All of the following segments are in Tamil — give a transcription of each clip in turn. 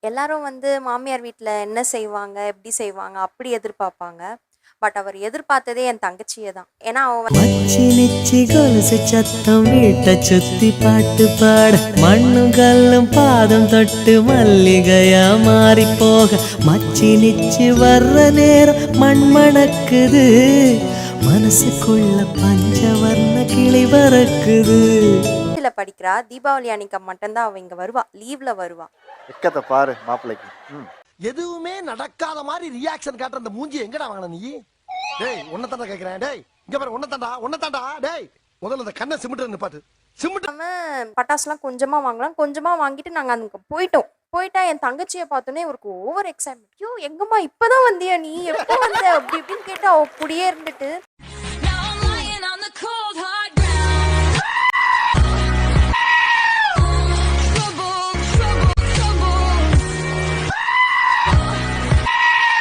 எல்லாரும் வந்து மாமியார் வீட்ல என்ன செய்வாங்க, எப்படி செய்வாங்க அப்படி எதிர்பார்ப்பாங்க. பட் அவர் எதிர்பார்த்ததே என் தங்கச்சிய தான். ஏன்னா அவ மச்சி நிச்சி கொலுசு சத்தம் வீட்டை சுத்தி பாட்டு பாட மண்ணும் கல்லும் பாதம் தொட்டு மல்லிகையா மாறி போக மச்சி நிச்சி வர்ற நேரம் மண் மணக்குது மனசுக்குள்ள பஞ்சவர்ண கிளி பறக்குது. படிக்கிறா. தீபாவளி அன்னைக்கு மட்டும்தான் அவ இங்க வருவா. லீவ்ல வருவா. எக்கத்தை பாரு மாப்பிள்ளைக்கு. எதுவுமே நடக்காத மாதிரி ரியாக்ஷன் காட்டுற அந்த மூஞ்சி எங்கடா வாங்கின நீ? டேய் உன்னதாண்டா கேக்குறேன். டேய் இங்க பாரு உன்னதாண்டா. டேய் முதல்ல அந்த கண்ணை சிமிட்டு நிப்பாட்டு. அவன் பட்டாசுலாம் கொஞ்சமா வாங்கலாம். கொஞ்சமா வாங்கிட்டு நாங்க அங்க போயிட்டா என் தங்கச்சியை பார்த்தோன்னே இவருக்கு ஓவர் எக்ஸைட்மெண்ட். ஐயோ எங்கம்மா இப்பதான் வந்தியா நீ, எப்போ வந்த அப்படி இப்படின்னு கேட்டு அவ கூடயே இருந்துட்டு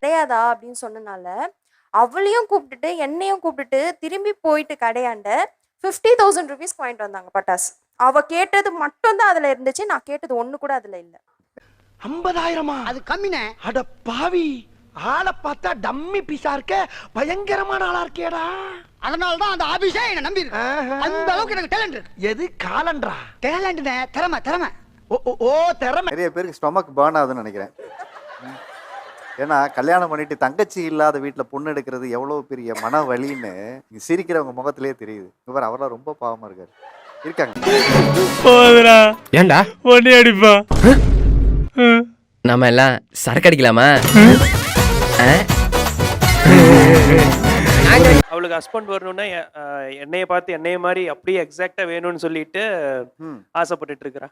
கிடையாதா அப்படின்னு சொன்னனால அவளையும் கூப்பிட்டுட்டு என்னையும் கூப்பிட்டுட்டு திரும்பி போயிட்டு கடையாண்ட 50,000 rupees வாங்கிட்டு வந்தாங்க பட்டாசு. அவ கேட்டது மட்டும் தான் அதுல இருந்துச்சு. நான் கேட்டது ஒண்ணு கூட அதுல இல்ல. 50,000 அது கம்மினே. அட பாவி, ஆளை பார்த்தா டம்மி பீஸா இருக்க, பயங்கரமான ஆளா இருக்கேடா. அதனாலதான் அந்த ஆபீஸே என்ன நம்பி இருக்கு. அந்த அளவுக்கு எனக்கு டேலண்ட் இருக்கு. எது காலண்டரா? டேலண்ட்னே திறமை. ஓ திறமை. நிறைய பேருக்கு ஸ்டொமக் பர்ன் ஆகுதுன்னு நினைக்கிறேன். ஏன்னா கல்யாணம் பண்ணிட்டு தங்கச்சி இல்லாத வீட்டில் பொண்ணு எடுக்கிறது எவ்வளோ பெரிய மன வலின்னு சிரிக்கிறவங்க முகத்திலே தெரியுது. இவர் அவரெல்லாம் ரொம்ப பாவமா இருக்காங்க. ஏண்டா ஒன்னே அடிப்பா? நம்ம எல்லாம் சரக்கு அடிக்கலாமா? அவளுக்கு ஹஸ்பண்ட் வரணும்னா என்னைய பார்த்து என்னைய மாதிரி அப்படியே எக்ஸாக்டா வேணும்னு சொல்லிட்டு ஆசைப்பட்டுட்டு இருக்கிறா.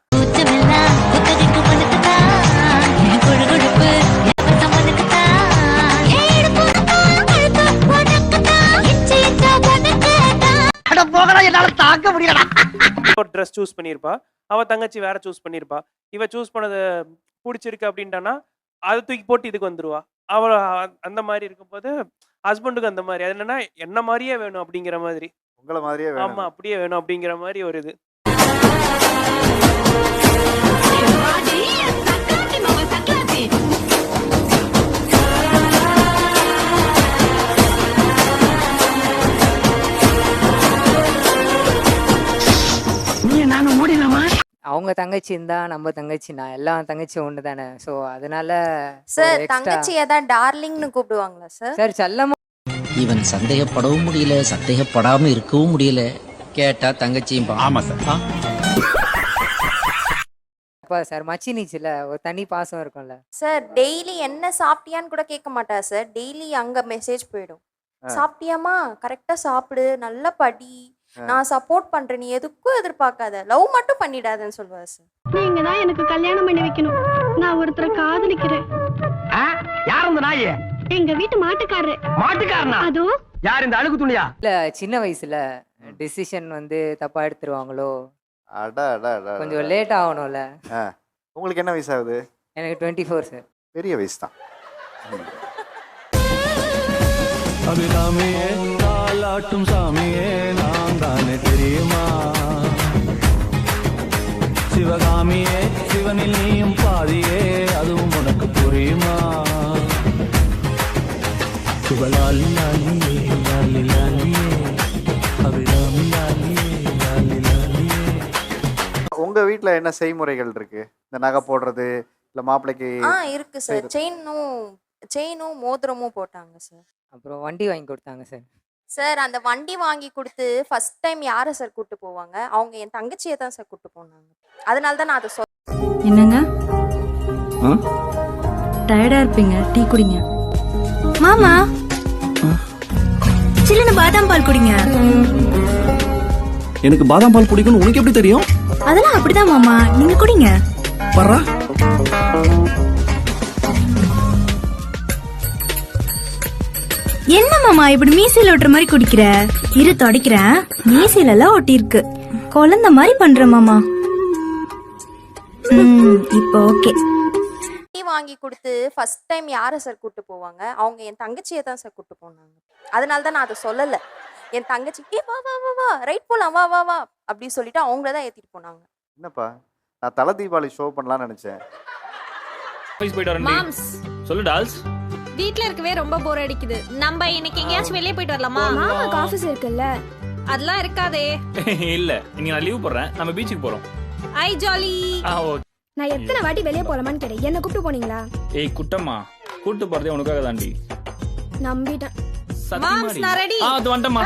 ஒரு ட்ரெஸ் சூஸ் பண்ணிருப்பா, அவ தங்கச்சி வேற சூஸ் பண்ணிருப்பா. இவ சூஸ் பண்ணது பிடிச்சிருக்கு அப்படின்ட்டானா அதை தூக்கி போட்டு இதுக்கு வந்துருவா. அவ அந்த மாதிரி இருக்கும்போது ஹஸ்பண்டுக்கு அந்த மாதிரி, அது என்னன்னா என்ன மாதிரியே வேணும் அப்படிங்கிற மாதிரி, உங்களை மாதிரியே வேணும். ஆமா அப்படியே வேணும் அப்படிங்கிற மாதிரி ஒரு இது. அவங்க தங்கச்சி இருந்தா நம்ம தங்கச்சி, நான் எல்லா தங்கச்சியும் ஒண்ணு தானே. சோ அதனால சார் தங்கச்சி ஏதாவது டார்லிங்னு கூப்பிடுவாங்களா சார்? சார் செல்லமா. இவன் சந்தேகப்படவும் முடியல, சந்தேகப்படாம இருக்கவும் முடியல. கேட்டா தங்கச்சியும். ஆமா சார். அப்பா சார் மச்சி நீச்சுல ஒரு தனி பாசம் இருக்கும்ல சார். டெய்லி என்ன சாப்பிட்டியான்னு கூட கேட்க மாட்டா சார். டெய்லி அங்க மெசேஜ் போயிடும். சாப்பிட்டியாமா, கரெக்டா சாப்பிடு, நல்லா படி, நான் சப்போர்ட் பண்றேன், நீ எதுக்கும் எதிர்பார்க்காத, லவ் மட்டும் பண்ணிடாதன்னு சொல்லுவா சார். நீங்க தான் எனக்கு கல்யாணம் பண்ணி வைக்கணும். நான் ஒருத்தரை காதலிக்கிறேன். யார் அந்த நாயே? எங்க வீட்டு மாட்டுக்காரனா? அதோ யார் இந்த அழுகு துணியா? இல்ல சின்ன வயசுல டிசிஷன் வந்து தப்பா எடுத்துருவாங்களோ, கொஞ்சம் லேட் ஆகணும்ல. உங்களுக்கு என்ன வயசு ஆகுது? எனக்கு 24 சார். பெரிய வயசு தான். அபிராமியே தாலாட்டும் சாமியே நான் தானே தெரியுமா? சிவகாமியே சிவனில் நீயும் பாதியே, அதுவும் உனக்கு புரியுமா? சிவலாலி லாலியே லாலி லாலியே அபிராமி லாலியே லாலி லாலியே. உங்க வீட்டில் என்ன செய்முறைகள் இருக்கு? இந்த நகை போடுறது இல்லை மாப்பிள்ளைக்கு? இருக்கு சார். செயினும் மோதிரமும் போட்டாங்க சார். அப்புறம் வண்டி வாங்கி கொடுத்தாங்க சார். சார் அந்த வண்டி வாங்கி கொடுத்து ஃபர்ஸ்ட் டைம் யாரை சார் கூட்டு போவாங்க? அவங்க என் தங்கச்சியை தான் சார் கூட்டு போனாங்க. அதனால தான் நான் அதை சொல்றேன். என்னங்க டயர்டா இருப்பீங்க, டீ குடிங்க. மாமா சில்லுன்னு பாதாம் பால் குடிங்க. எனக்கு பாதாம் பால் குடிக்கணும் உனக்கு எப்படி தெரியும்? அதெல்லாம் அப்படிதான் மாமா, நீங்க குடிங்க. பர்றா. என்ன மாமா இப்படி மீசையில ஒட்டுற மாதிரி குடிக்கிற? இரு தொடக்கிறேன். மீசையில எல்லாம் ஒட்டி இருக்கு, குழந்தை மாதிரி பண்ற மாமா. இப்போ ஓகே. வாங்கி கொடுத்து ஃபர்ஸ்ட் டைம் யாரை சார் கூட்டு போவாங்க? அவங்க என் தங்கச்சியை தான் சார் கூட்டு போனாங்க. அதனால தான் நான் அதை சொல்லலை. என் தங்கச்சி வா வா வா வா ரைட் போலாம் வா வா வா அப்படின்னு சொல்லிட்டு அவங்கள தான் ஏத்திட்டு போனாங்க. என்னப்பா, நான் தலை தீபாவளி ஷோ பண்ணலாம்னு நினைச்சேன். ஆபீஸ் போயிட்டு வரேன் மாம்ஸ் சொல்லு டால்ஸ். வீட்ல இருக்கவே ரொம்ப போர் அடிக்குது. நம்ம இன்னைக்கு எங்கேயாச்சும் வெளியே போயிட்டு வரலாமா? மாமாக்கு ஆபீஸ் இருக்குல்ல. அதெல்லாம் இருக்காதே. இல்ல இன்னைக்கு நான் லீவ் போடுறேன், நம்ம பீச்சுக்கு போறோம். ஐ ஜாலி. ஓகே. நான் எத்தனை வாட்டி வெளியே போலாமான்னு கேட்டேன், என்ன கூப்பிட்டு போனீங்களா? ஏய் குட்டம்மா, கூட்டு போறதே உனக்காக தாண்டி. நம்பிட்டேன். மாம்ஸ் நான் ரெடி. அது வந்துட்டமா.